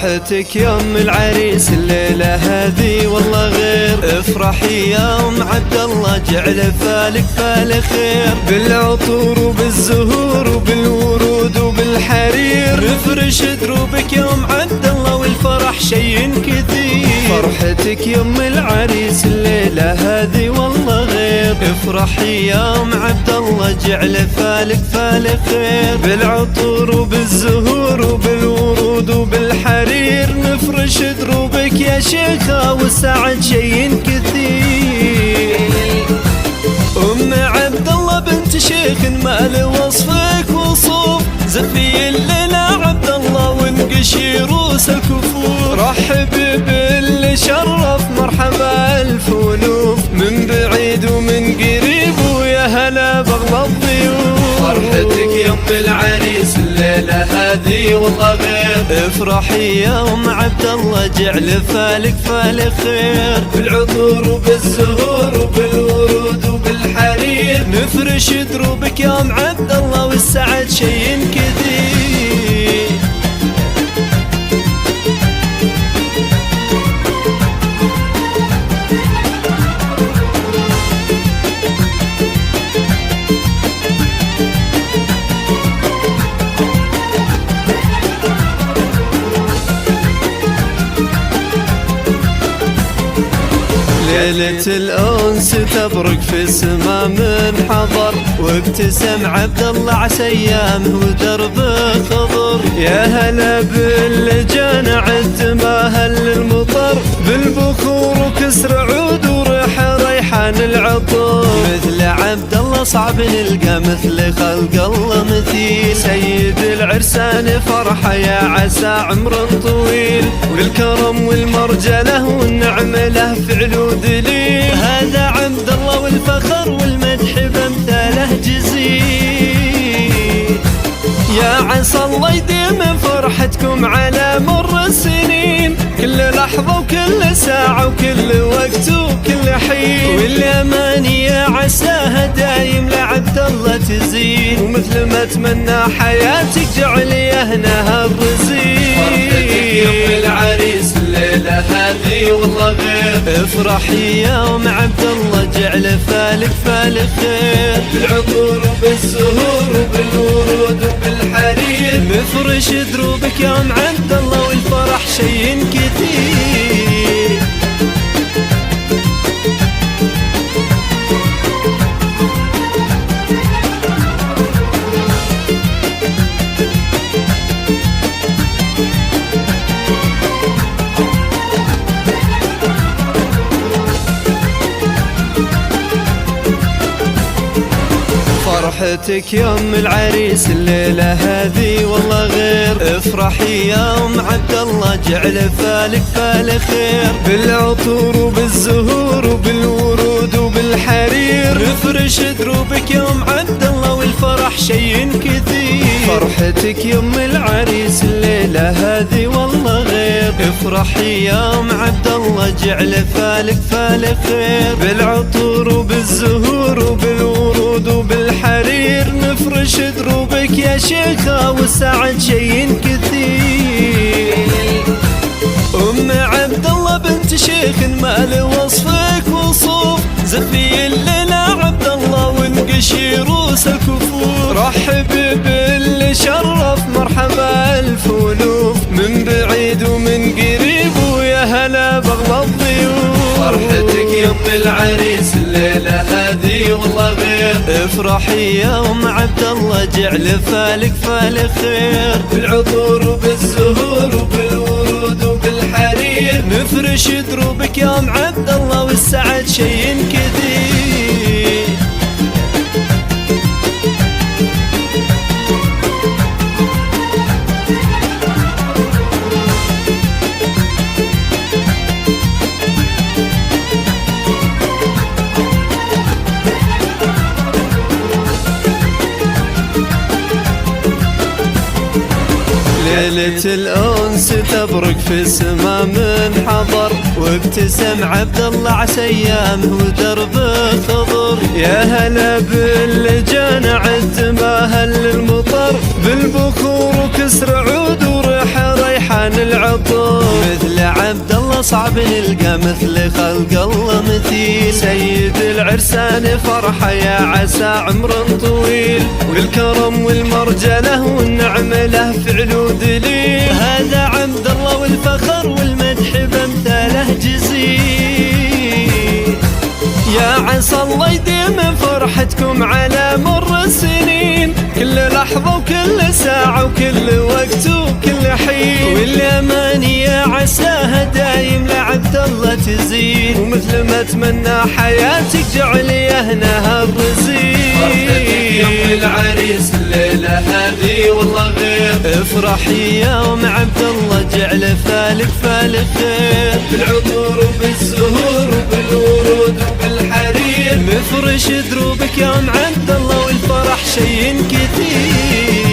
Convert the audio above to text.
فرحتك يوم العريس الليلة هذي والله غير. افرحي يا ام عبد الله جعل فالك فال خير، بالعطور وبالزهور وبالورود وبالحرير نفرش دروبك يا ام عبد الله والفرح شي كثير. فرحتك يوم العريس الليلة هذي والله غير. افرحي يا ام عبد الله جعل فالك فال خير، بالعطور وبالزهور وبالورود وبالحرير نفرش دروبك يا شيخة والسعد شي كثير. ام عبد الله بنت شيخ ما له وصفك وصوف، زفي الليلة عبد الله وانقشي روس الكفور. رحب باللي شرف مرحبا الف ولوف، من بعيد ومن قريب ويا هلا بغلى الضيوف. فرحتك يوم العريس الليلة هذي والله غير. افرحي يا ام عبد الله جعل فالك فال خير، بالعطور وبالزهور وبالورود وبالحرير نفرش دروبك يا ام عبد الله والسعد شي كثير. ليلة الأنس تبرق في السما من حضر، وابتسم عبد الله عسى أيامه ودربه خضر. يا هلا باللي جانا عد ما هل المطر، بالبخور وكسر عود وريح ريحان العطر. مثل عبد الله صعب نلقى مثل خلق الله مثيل، سيد العرسان فرحة يا عسى عمر طويل، والكرم والمرجله والنعمة له فعل ودليل. هذا عبد الله والفخر والمدح بامثاله جزيل. يا عسى الله يديم فرحتكم على مر السنين، كل لحظة وكل ساعة وكل وقت وكل حين، والأماني يا عساها دايم لعبد الله تزين، ومثل ما اتمنى حياتك جعل يهنها الرزين. فرحتك يوم العريس الليلة هذي والله غير. افرحي يا ام عبد الله جعل فالك فال خير، بالعطور وبالزهور وبالورود وبالحرير نفرش دروبك يا ام عبد الله والفرح شي كثير. فرحتك يوم العريس الليلة هذي والله غير. افرحي يا ام عبد الله جعل فالك فال خير، بالعطور وبالزهور وبالورود وبالحرير نفرش دروبك يا ام عبد الله والفرح شي كثير. فرحتك يوم العريس الليلة هذي والله غير. افرحي يا ام عبد الله جعل فالك فال خير، بالعطور وبالزهور وبالورود وبالحرير نفرش دروبك يا شيخة والسعد شي كثير. ام عبد الله بنت شيخ ما له وصفك وصوف، زفي الليلة عبد الله وانقشي روس الكفور. رحب باللي شرف مرحبا الف ولوف، من بعيد ومن قريب ويا هلا بغلى الضيوف. فرحتك يوم العريس الليلة هذي والله غير. افرحي يا ام عبد الله جعل فالك فال خير، بالعطور وبالزهور وبالورود وبالحرير نفرش دروبك يا ام عبد الله والسعد شي كثير. ليلة الأنس تبرق في السما من حضر، وابتسم عبد الله عسى أيامه ودربه خضر. يا هلا باللي جانا عد ما هل المطر، بالبخور وكسر عود وريح ريحان العطر. بالعطور، مثل عبد الله صعب نلقى مثل خلق الله مثيل. سيد العرسان فرحة يا عسى عمر طويل، والكرم والمرجله والنعمة له فعل ودليل. هذا عبد الله والفخر والمدح بامثاله جزيل. يا عسى الله يديم فرحتكم على مر السنين، كل لحظة وكل ساعة وكل وقت وكل حين. والأماني يا عساها دايم لعبد الله تزيد، ومثل ما اتمنى حياتك جعل يهنها الرزيق. فرحتك يوم العريس الليلة هذه والله غير، افرحي يوم عبد الله جعل فالك فالك خير. بالعطور وبالزهور وبالورود وبالحرير، مفرش دروبك يوم عبد الله والفرح شي كثير.